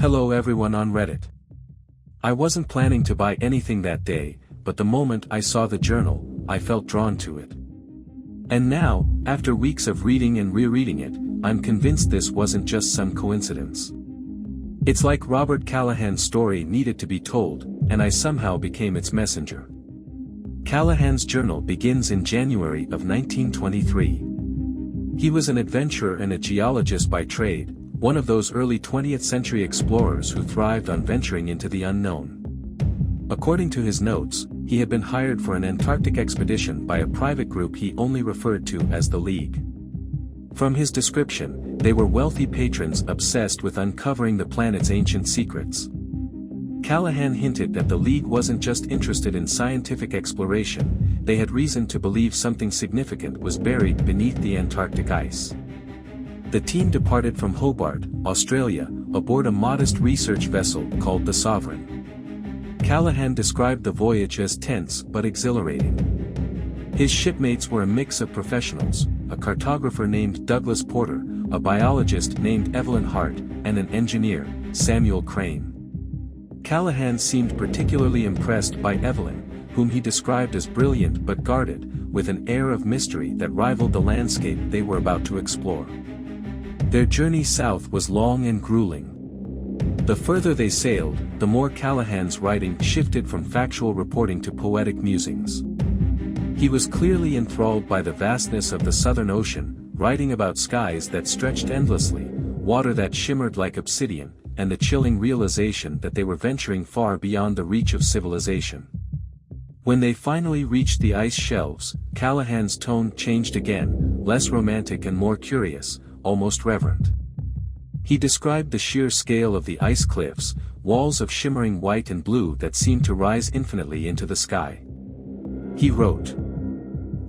Hello everyone on Reddit. I wasn't planning to buy anything that day, but the moment I saw the journal, I felt drawn to it. And now, after weeks of reading and rereading it, I'm convinced this wasn't just some coincidence. It's like Robert Callahan's story needed to be told, and I somehow became its messenger. Callahan's journal begins in January of 1923. He was an adventurer and a geologist by trade, one of those early 20th century explorers who thrived on venturing into the unknown. According to his notes, he had been hired for an Antarctic expedition by a private group he only referred to as the League. From his description, they were wealthy patrons obsessed with uncovering the planet's ancient secrets. Callahan hinted that the League wasn't just interested in scientific exploration, they had reason to believe something significant was buried beneath the Antarctic ice. The team departed from Hobart, Australia, aboard a modest research vessel called the Sovereign. Callahan described the voyage as tense but exhilarating. His shipmates were a mix of professionals, a cartographer named Douglas Porter, a biologist named Evelyn Hart, and an engineer, Samuel Crane. Callahan seemed particularly impressed by Evelyn, whom he described as brilliant but guarded, with an air of mystery that rivaled the landscape they were about to explore. Their journey south was long and grueling. The further they sailed, the more Callahan's writing shifted from factual reporting to poetic musings. He was clearly enthralled by the vastness of the Southern Ocean, writing about skies that stretched endlessly, water that shimmered like obsidian, and the chilling realization that they were venturing far beyond the reach of civilization. When they finally reached the ice shelves, Callahan's tone changed again, less romantic and more curious, almost reverent. He described the sheer scale of the ice cliffs, walls of shimmering white and blue that seemed to rise infinitely into the sky. He wrote,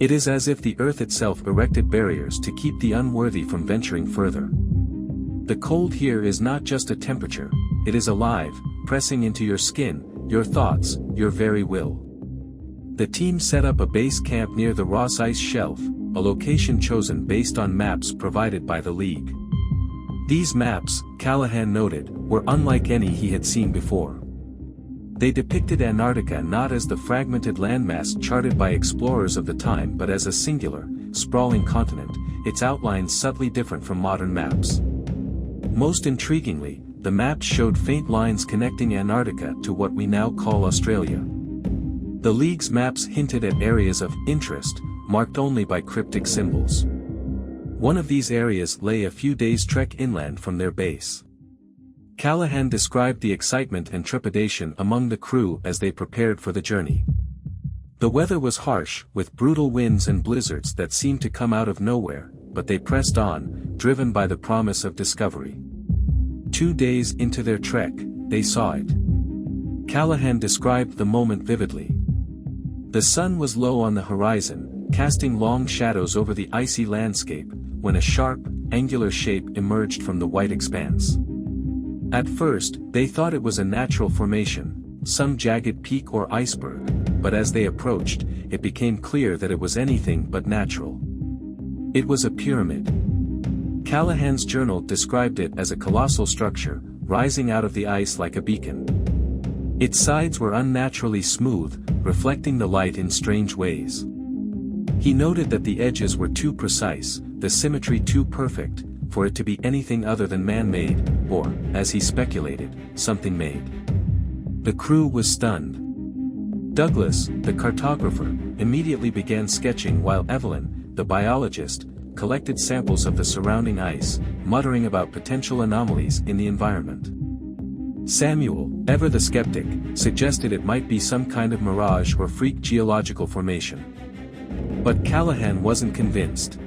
"It is as if the earth itself erected barriers to keep the unworthy from venturing further. The cold here is not just a temperature, it is alive, pressing into your skin, your thoughts, your very will." The team set up a base camp near the Ross Ice Shelf, a location chosen based on maps provided by the League. These maps, Callahan noted, were unlike any he had seen before. They depicted Antarctica not as the fragmented landmass charted by explorers of the time but as a singular, sprawling continent, its outlines subtly different from modern maps. Most intriguingly, the maps showed faint lines connecting Antarctica to what we now call Australia. The League's maps hinted at areas of interest, marked only by cryptic symbols. One of these areas lay a few days' trek inland from their base. Callahan described the excitement and trepidation among the crew as they prepared for the journey. The weather was harsh, with brutal winds and blizzards that seemed to come out of nowhere, but they pressed on, driven by the promise of discovery. 2 days into their trek, they saw it. Callahan described the moment vividly. The sun was low on the horizon, casting long shadows over the icy landscape, when a sharp, angular shape emerged from the white expanse. At first, they thought it was a natural formation, some jagged peak or iceberg, but as they approached, it became clear that it was anything but natural. It was a pyramid. Callahan's journal described it as a colossal structure, rising out of the ice like a beacon. Its sides were unnaturally smooth, reflecting the light in strange ways. He noted that the edges were too precise, the symmetry too perfect, for it to be anything other than man-made, or, as he speculated, something made. The crew was stunned. Douglas, the cartographer, immediately began sketching while Evelyn, the biologist, collected samples of the surrounding ice, muttering about potential anomalies in the environment. Samuel, ever the skeptic, suggested it might be some kind of mirage or freak geological formation. But Callahan wasn't convinced.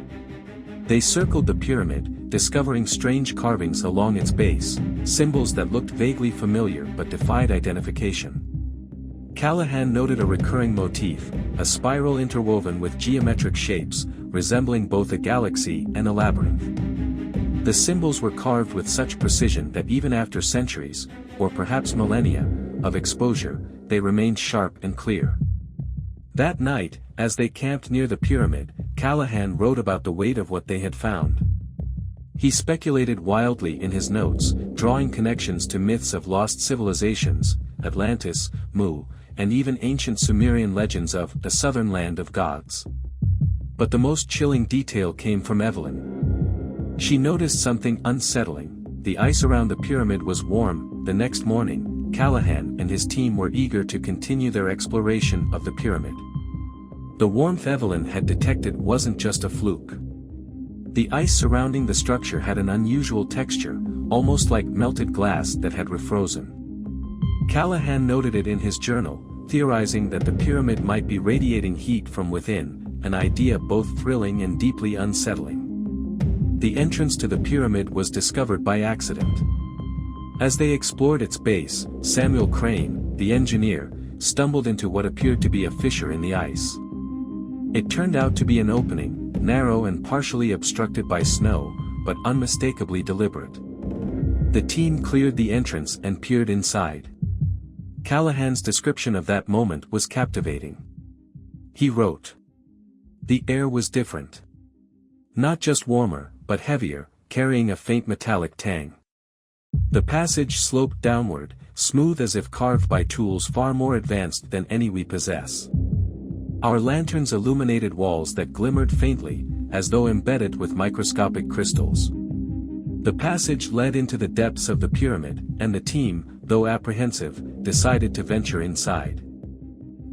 They circled the pyramid, discovering strange carvings along its base, symbols that looked vaguely familiar but defied identification. Callahan noted a recurring motif, a spiral interwoven with geometric shapes, resembling both a galaxy and a labyrinth. The symbols were carved with such precision that even after centuries, or perhaps millennia, of exposure, they remained sharp and clear. That night, as they camped near the pyramid, Callahan wrote about the weight of what they had found. He speculated wildly in his notes, drawing connections to myths of lost civilizations, Atlantis, Mu, and even ancient Sumerian legends of the southern land of gods. But the most chilling detail came from Evelyn. She noticed something unsettling. The ice around the pyramid was warm. The next morning, Callahan and his team were eager to continue their exploration of the pyramid. The warmth Evelyn had detected wasn't just a fluke. The ice surrounding the structure had an unusual texture, almost like melted glass that had refrozen. Callahan noted it in his journal, theorizing that the pyramid might be radiating heat from within, an idea both thrilling and deeply unsettling. The entrance to the pyramid was discovered by accident. As they explored its base, Samuel Crane, the engineer, stumbled into what appeared to be a fissure in the ice. It turned out to be an opening, narrow and partially obstructed by snow, but unmistakably deliberate. The team cleared the entrance and peered inside. Callahan's description of that moment was captivating. He wrote, "The air was different. Not just warmer, but heavier, carrying a faint metallic tang. The passage sloped downward, smooth as if carved by tools far more advanced than any we possess. Our lanterns illuminated walls that glimmered faintly, as though embedded with microscopic crystals. The passage led into the depths of the pyramid, and the team, though apprehensive, decided to venture inside."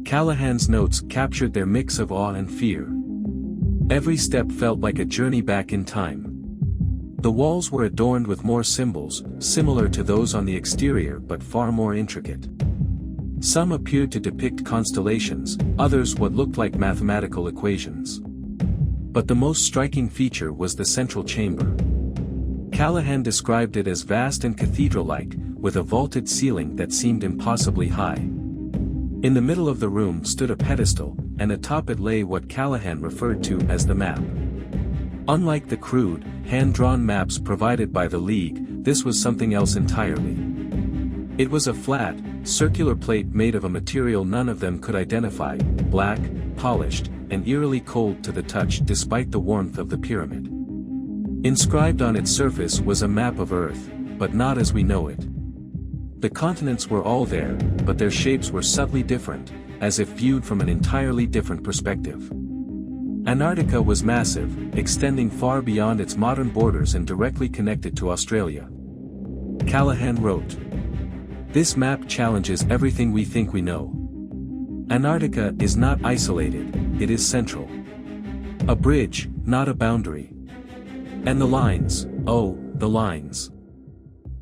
Callahan's notes captured their mix of awe and fear. Every step felt like a journey back in time. The walls were adorned with more symbols, similar to those on the exterior but far more intricate. Some appeared to depict constellations, others what looked like mathematical equations. But the most striking feature was the central chamber. Callahan described it as vast and cathedral-like, with a vaulted ceiling that seemed impossibly high. In the middle of the room stood a pedestal, and atop it lay what Callahan referred to as the map. Unlike the crude, hand-drawn maps provided by the League, this was something else entirely. It was a flat, circular plate made of a material none of them could identify, black, polished, and eerily cold to the touch despite the warmth of the pyramid. Inscribed on its surface was a map of Earth, but not as we know it. The continents were all there, but their shapes were subtly different, as if viewed from an entirely different perspective. Antarctica was massive, extending far beyond its modern borders and directly connected to Australia. Callahan wrote, "This map challenges everything we think we know. Antarctica is not isolated, it is central. A bridge, not a boundary. And the lines, oh, the lines.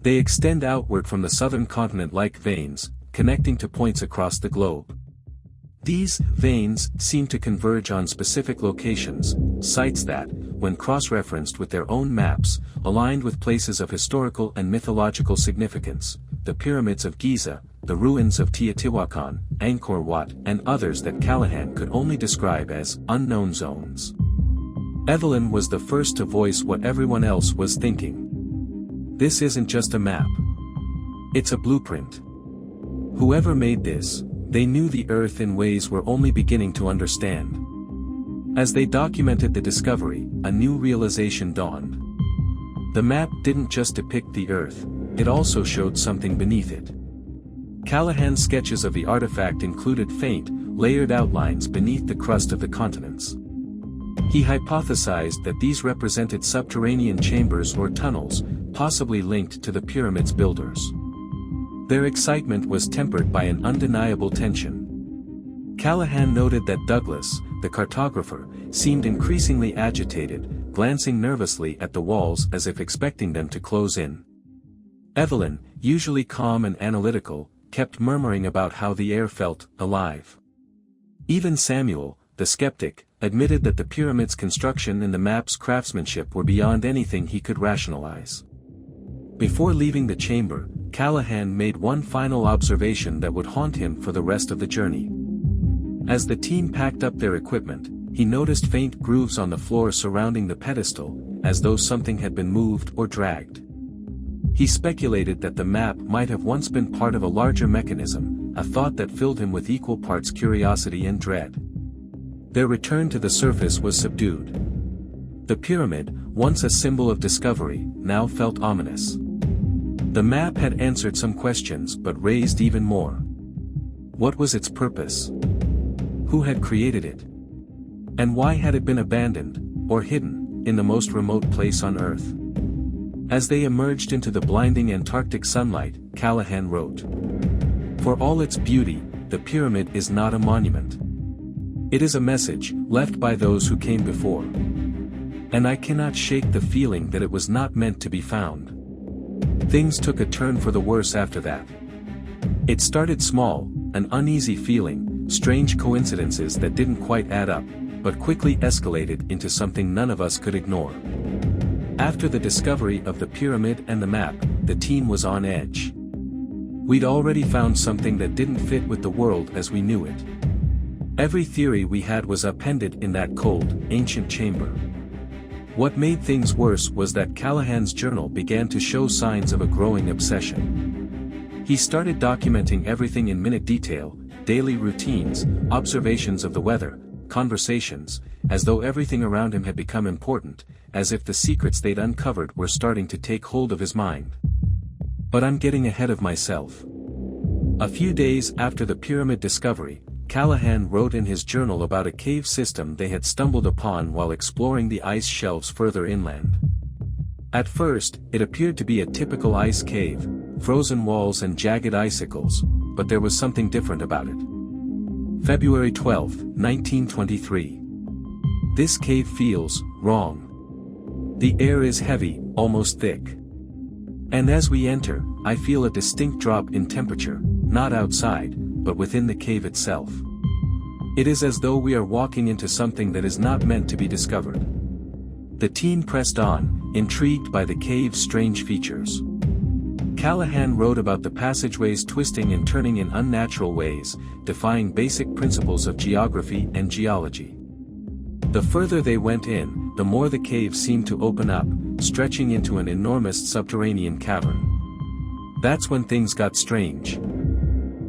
They extend outward from the southern continent like veins, connecting to points across the globe. These veins seem to converge on specific locations, sites that, when cross-referenced with their own maps, aligned with places of historical and mythological significance, the pyramids of Giza, the ruins of Teotihuacan, Angkor Wat, and others that Callahan could only describe as unknown zones." Evelyn was the first to voice what everyone else was thinking. "This isn't just a map. It's a blueprint. Whoever made this, they knew the Earth in ways we're only beginning to understand." As they documented the discovery, a new realization dawned. The map didn't just depict the Earth, it also showed something beneath it. Callahan's sketches of the artifact included faint, layered outlines beneath the crust of the continents. He hypothesized that these represented subterranean chambers or tunnels, possibly linked to the pyramid's builders. Their excitement was tempered by an undeniable tension. Callahan noted that Douglas, the cartographer, seemed increasingly agitated, glancing nervously at the walls as if expecting them to close in. Evelyn, usually calm and analytical, kept murmuring about how the air felt alive. Even Samuel, the skeptic, admitted that the pyramid's construction and the map's craftsmanship were beyond anything he could rationalize. Before leaving the chamber, Callahan made one final observation that would haunt him for the rest of the journey. As the team packed up their equipment, he noticed faint grooves on the floor surrounding the pedestal, as though something had been moved or dragged. He speculated that the map might have once been part of a larger mechanism, a thought that filled him with equal parts curiosity and dread. Their return to the surface was subdued. The pyramid, once a symbol of discovery, now felt ominous. The map had answered some questions but raised even more. What was its purpose? Who had created it? And why had it been abandoned, or hidden, in the most remote place on Earth? As they emerged into the blinding Antarctic sunlight, Callahan wrote, "For all its beauty, the pyramid is not a monument. It is a message, left by those who came before. And I cannot shake the feeling that it was not meant to be found." Things took a turn for the worse after that. It started small, an uneasy feeling, strange coincidences that didn't quite add up, but quickly escalated into something none of us could ignore. After the discovery of the pyramid and the map, the team was on edge. We'd already found something that didn't fit with the world as we knew it. Every theory we had was appended in that cold, ancient chamber. What made things worse was that Callahan's journal began to show signs of a growing obsession. He started documenting everything in minute detail, daily routines, observations of the weather, conversations, as though everything around him had become important, as if the secrets they'd uncovered were starting to take hold of his mind. But I'm getting ahead of myself. A few days after the pyramid discovery, Callahan wrote in his journal about a cave system they had stumbled upon while exploring the ice shelves further inland. At first, it appeared to be a typical ice cave, frozen walls and jagged icicles, but there was something different about it. February 12, 1923. This cave feels wrong. The air is heavy, almost thick. And as we enter, I feel a distinct drop in temperature, not outside, but within the cave itself. It is as though we are walking into something that is not meant to be discovered. The team pressed on, intrigued by the cave's strange features. Callahan wrote about the passageways twisting and turning in unnatural ways, defying basic principles of geography and geology. The further they went in, the more the cave seemed to open up, stretching into an enormous subterranean cavern. That's when things got strange.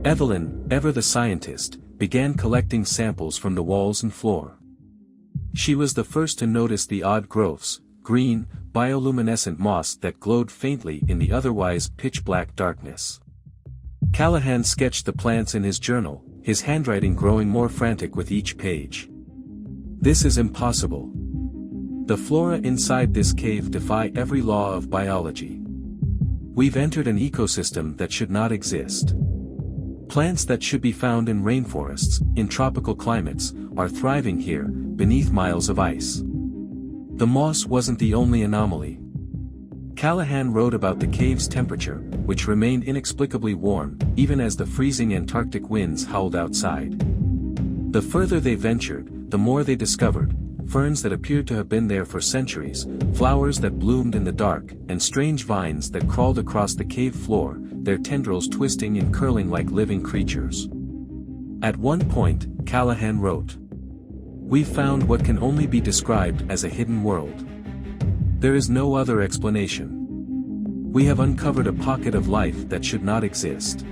Evelyn, ever the scientist, began collecting samples from the walls and floor. She was the first to notice the odd growths, green, bioluminescent moss that glowed faintly in the otherwise pitch-black darkness. Callahan sketched the plants in his journal, his handwriting growing more frantic with each page. This is impossible. The flora inside this cave defy every law of biology. We've entered an ecosystem that should not exist. Plants that should be found in rainforests, in tropical climates, are thriving here, beneath miles of ice. The moss wasn't the only anomaly. Callahan wrote about the cave's temperature, which remained inexplicably warm, even as the freezing Antarctic winds howled outside. The further they ventured, the more they discovered, ferns that appeared to have been there for centuries, flowers that bloomed in the dark, and strange vines that crawled across the cave floor, their tendrils twisting and curling like living creatures. At one point, Callahan wrote, "We've found what can only be described as a hidden world. There is no other explanation. We have uncovered a pocket of life that should not exist.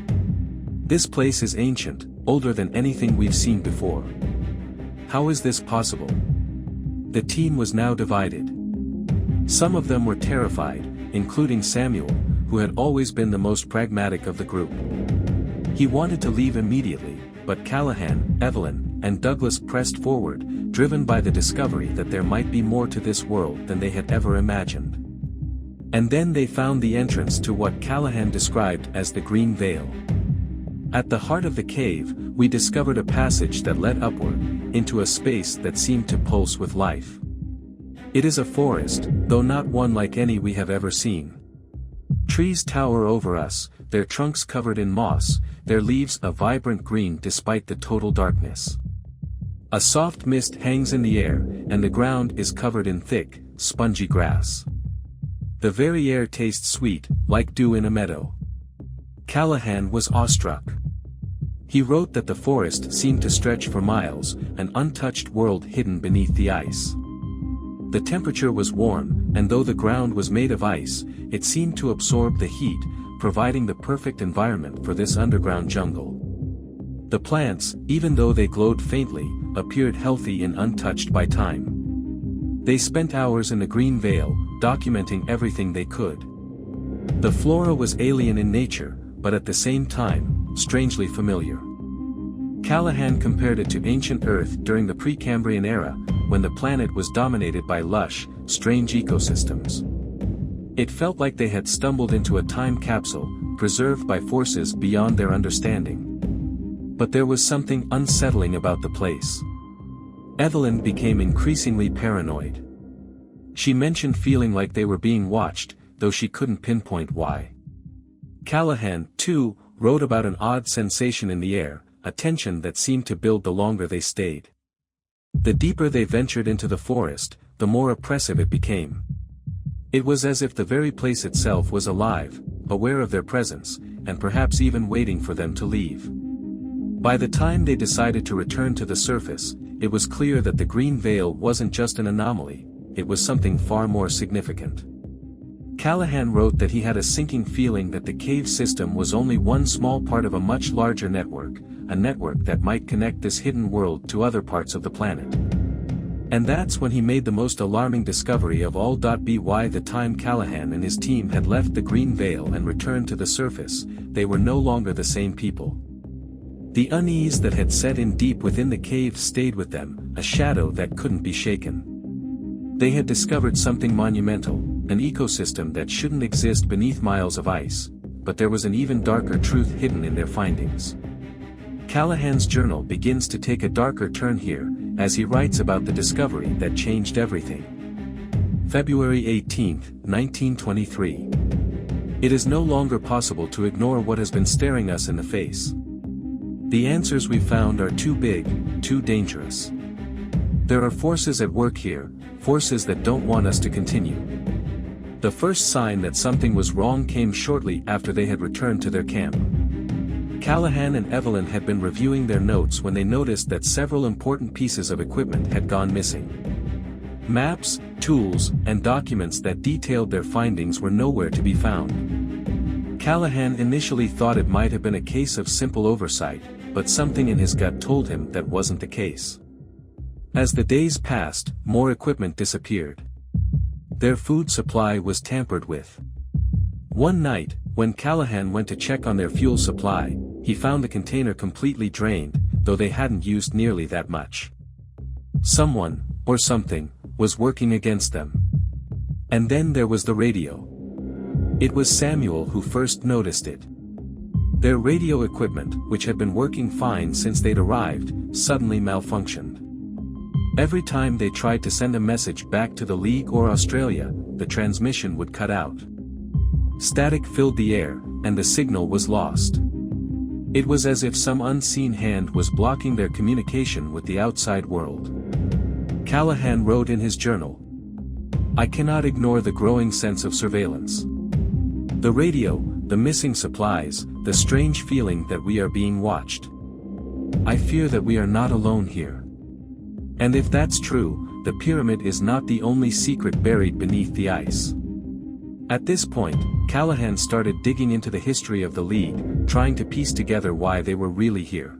This place is ancient, older than anything we've seen before. How is this possible?" The team was now divided. Some of them were terrified, including Samuel, who had always been the most pragmatic of the group. He wanted to leave immediately, but Callahan, Evelyn, and Douglas pressed forward, driven by the discovery that there might be more to this world than they had ever imagined. And then they found the entrance to what Callahan described as the Green Veil. At the heart of the cave, we discovered a passage that led upward, into a space that seemed to pulse with life. It is a forest, though not one like any we have ever seen. Trees tower over us, their trunks covered in moss, their leaves a vibrant green despite the total darkness. A soft mist hangs in the air, and the ground is covered in thick, spongy grass. The very air tastes sweet, like dew in a meadow. Callahan was awestruck. He wrote that the forest seemed to stretch for miles, an untouched world hidden beneath the ice. The temperature was warm, and though the ground was made of ice, it seemed to absorb the heat, providing the perfect environment for this underground jungle. The plants, even though they glowed faintly, appeared healthy and untouched by time. They spent hours in the green veil, documenting everything they could. The flora was alien in nature, but at the same time, strangely familiar. Callahan compared it to ancient Earth during the Precambrian era, when the planet was dominated by lush, strange ecosystems. It felt like they had stumbled into a time capsule, preserved by forces beyond their understanding. But there was something unsettling about the place. Evelyn became increasingly paranoid. She mentioned feeling like they were being watched, though she couldn't pinpoint why. Callahan, too, wrote about an odd sensation in the air, a tension that seemed to build the longer they stayed. The deeper they ventured into the forest, the more oppressive it became. It was as if the very place itself was alive, aware of their presence, and perhaps even waiting for them to leave. By the time they decided to return to the surface, it was clear that the green veil wasn't just an anomaly, it was something far more significant. Callahan wrote that he had a sinking feeling that the cave system was only one small part of a much larger network, a network that might connect this hidden world to other parts of the planet. And that's when he made the most alarming discovery of all. By the time Callahan and his team had left the green veil and returned to the surface, they were no longer the same people. The unease that had set in deep within the cave stayed with them, a shadow that couldn't be shaken. They had discovered something monumental, an ecosystem that shouldn't exist beneath miles of ice, but there was an even darker truth hidden in their findings. Callahan's journal begins to take a darker turn here, as he writes about the discovery that changed everything. February 18, 1923. It is no longer possible to ignore what has been staring us in the face. The answers we found are too big, too dangerous. There are forces at work here, forces that don't want us to continue. The first sign that something was wrong came shortly after they had returned to their camp. Callahan and Evelyn had been reviewing their notes when they noticed that several important pieces of equipment had gone missing. Maps, tools, and documents that detailed their findings were nowhere to be found. Callahan initially thought it might have been a case of simple oversight, but something in his gut told him that wasn't the case. As the days passed, more equipment disappeared. Their food supply was tampered with. One night, when Callahan went to check on their fuel supply, he found the container completely drained, though they hadn't used nearly that much. Someone, or something, was working against them. And then there was the radio. It was Samuel who first noticed it. Their radio equipment, which had been working fine since they'd arrived, suddenly malfunctioned. Every time they tried to send a message back to the League or Australia, the transmission would cut out. Static filled the air, and the signal was lost. It was as if some unseen hand was blocking their communication with the outside world. Callahan wrote in his journal, "I cannot ignore the growing sense of surveillance. The radio, the missing supplies, the strange feeling that we are being watched. I fear that we are not alone here. And if that's true, the pyramid is not the only secret buried beneath the ice." At this point, Callahan started digging into the history of the League, trying to piece together why they were really here.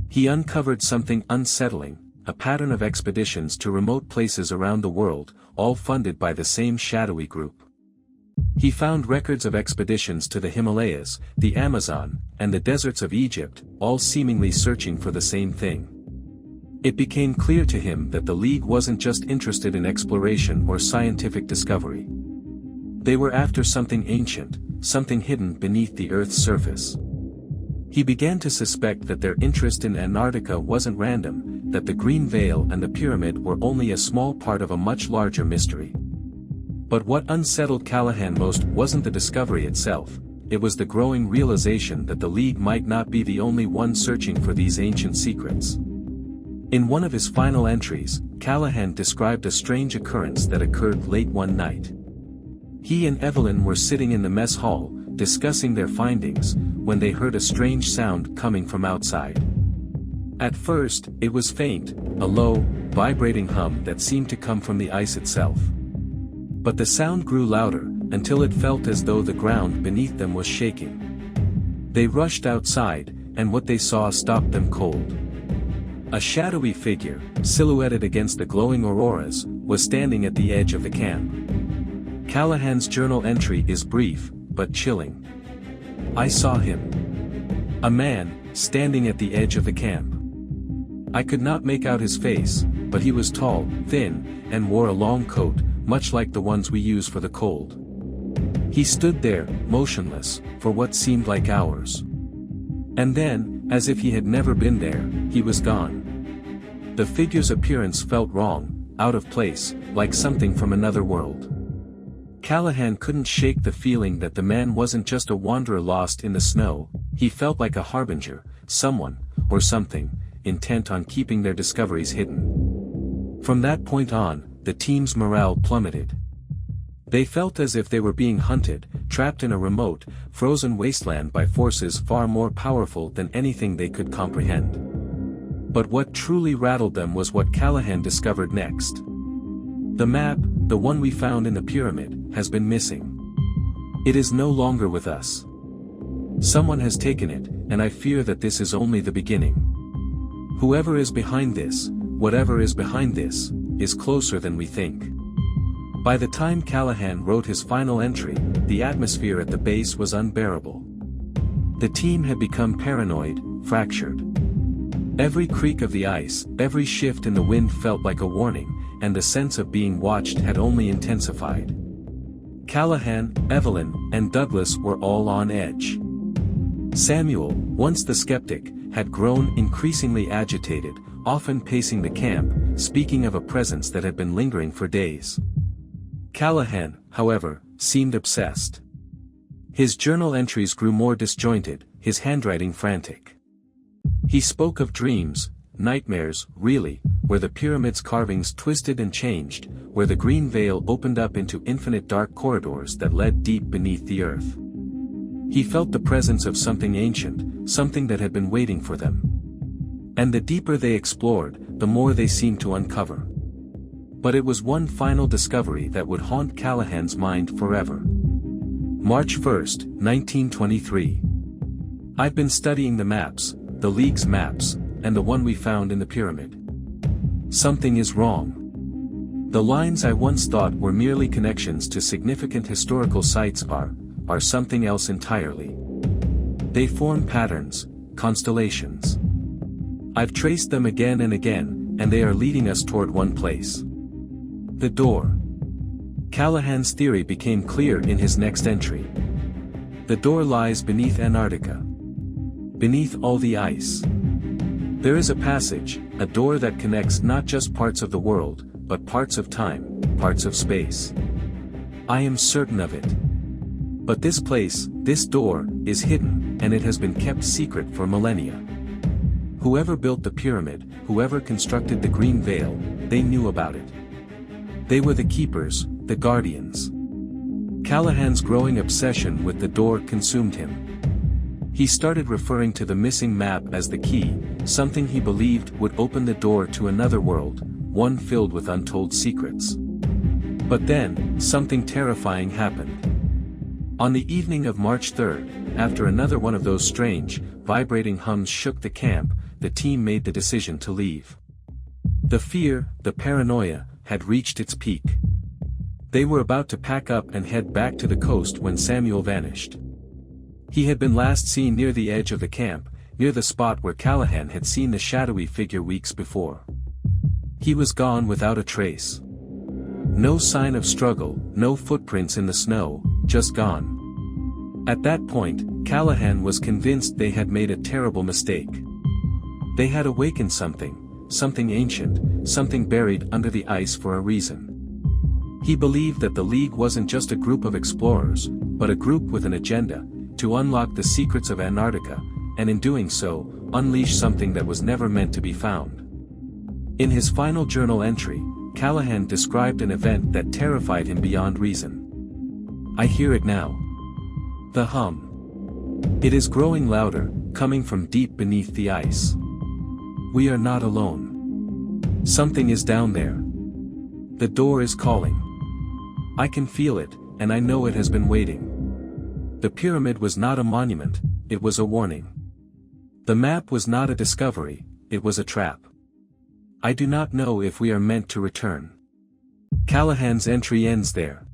He uncovered something unsettling, a pattern of expeditions to remote places around the world, all funded by the same shadowy group. He found records of expeditions to the Himalayas, the Amazon, and the deserts of Egypt, all seemingly searching for the same thing. It became clear to him that the League wasn't just interested in exploration or scientific discovery. They were after something ancient, something hidden beneath the Earth's surface. He began to suspect that their interest in Antarctica wasn't random, that the Green Veil and the pyramid were only a small part of a much larger mystery. But what unsettled Callahan most wasn't the discovery itself, it was the growing realization that the League might not be the only one searching for these ancient secrets. In one of his final entries, Callahan described a strange occurrence that occurred late one night. He and Evelyn were sitting in the mess hall, discussing their findings, when they heard a strange sound coming from outside. At first, it was faint, a low, vibrating hum that seemed to come from the ice itself. But the sound grew louder, until it felt as though the ground beneath them was shaking. They rushed outside, and what they saw stopped them cold. A shadowy figure, silhouetted against the glowing auroras, was standing at the edge of the camp. Callahan's journal entry is brief, but chilling. I saw him. A man, standing at the edge of the camp. I could not make out his face, but he was tall, thin, and wore a long coat, much like the ones we use for the cold. He stood there, motionless, for what seemed like hours. And then, as if he had never been there, he was gone. The figure's appearance felt wrong, out of place, like something from another world. Callahan couldn't shake the feeling that the man wasn't just a wanderer lost in the snow, he felt like a harbinger, someone, or something, intent on keeping their discoveries hidden. From that point on, the team's morale plummeted. They felt as if they were being hunted, trapped in a remote, frozen wasteland by forces far more powerful than anything they could comprehend. But what truly rattled them was what Callahan discovered next. The map, the one we found in the pyramid, has been missing. It is no longer with us. Someone has taken it, and I fear that this is only the beginning. Whoever is behind this, whatever is behind this, is closer than we think. By the time Callahan wrote his final entry, the atmosphere at the base was unbearable. The team had become paranoid, fractured. Every creak of the ice, every shift in the wind felt like a warning, and the sense of being watched had only intensified. Callahan, Evelyn, and Douglas were all on edge. Samuel, once the skeptic, had grown increasingly agitated, often pacing the camp, speaking of a presence that had been lingering for days. Callahan, however, seemed obsessed. His journal entries grew more disjointed, his handwriting frantic. He spoke of dreams, nightmares, really, where the pyramid's carvings twisted and changed, where the green veil opened up into infinite dark corridors that led deep beneath the earth. He felt the presence of something ancient, something that had been waiting for them. And the deeper they explored, the more they seemed to uncover. But it was one final discovery that would haunt Callahan's mind forever. March 1st, 1923. I've been studying the maps, the League's maps, and the one we found in the pyramid. Something is wrong. The lines I once thought were merely connections to significant historical sites are something else entirely. They form patterns, constellations. I've traced them again and again, and they are leading us toward one place. The door. Callahan's theory became clear in his next entry. The door lies beneath Antarctica. Beneath all the ice. There is a passage, a door that connects not just parts of the world, but parts of time, parts of space. I am certain of it. But this place, this door, is hidden, and it has been kept secret for millennia. Whoever built the pyramid, whoever constructed the green veil, they knew about it. They were the keepers, the guardians. Callahan's growing obsession with the door consumed him. He started referring to the missing map as the key, something he believed would open the door to another world, one filled with untold secrets. But then, something terrifying happened. On the evening of March 3rd, after another one of those strange, vibrating hums shook the camp, the team made the decision to leave. The fear, the paranoia, had reached its peak. They were about to pack up and head back to the coast when Samuel vanished. He had been last seen near the edge of the camp, near the spot where Callahan had seen the shadowy figure weeks before. He was gone without a trace. No sign of struggle, no footprints in the snow, just gone. At that point, Callahan was convinced they had made a terrible mistake. They had awakened something ancient, something buried under the ice for a reason. He believed that the League wasn't just a group of explorers, but a group with an agenda, to unlock the secrets of Antarctica, and in doing so, unleash something that was never meant to be found. In his final journal entry, Callahan described an event that terrified him beyond reason. I hear it now. The hum. It is growing louder, coming from deep beneath the ice. We are not alone. Something is down there. The door is calling. I can feel it, and I know it has been waiting. The pyramid was not a monument, it was a warning. The map was not a discovery, it was a trap. I do not know if we are meant to return. Callahan's entry ends there.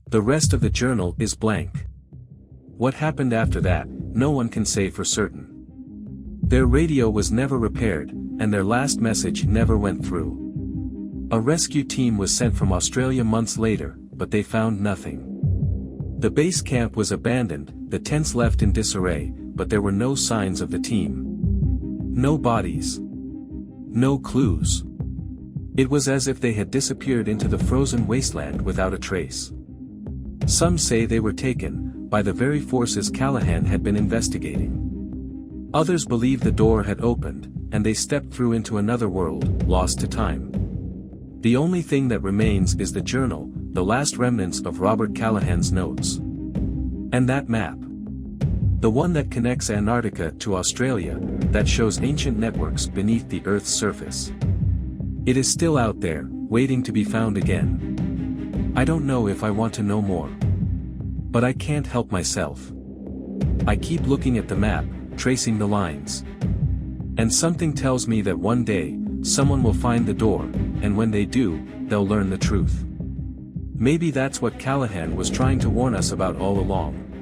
The rest of the journal is blank. What happened after that, no one can say for certain. Their radio was never repaired, and their last message never went through. A rescue team was sent from Australia months later, but they found nothing. The base camp was abandoned, the tents left in disarray, but there were no signs of the team. No bodies. No clues. It was as if they had disappeared into the frozen wasteland without a trace. Some say they were taken by the very forces Callahan had been investigating. Others believe the door had opened, and they stepped through into another world, lost to time. The only thing that remains is the journal, the last remnants of Robert Callahan's notes. And that map. The one that connects Antarctica to Australia, that shows ancient networks beneath the Earth's surface. It is still out there, waiting to be found again. I don't know if I want to know more. But I can't help myself. I keep looking at the map, tracing the lines. And something tells me that one day, someone will find the door, and when they do, they'll learn the truth. Maybe that's what Callahan was trying to warn us about all along.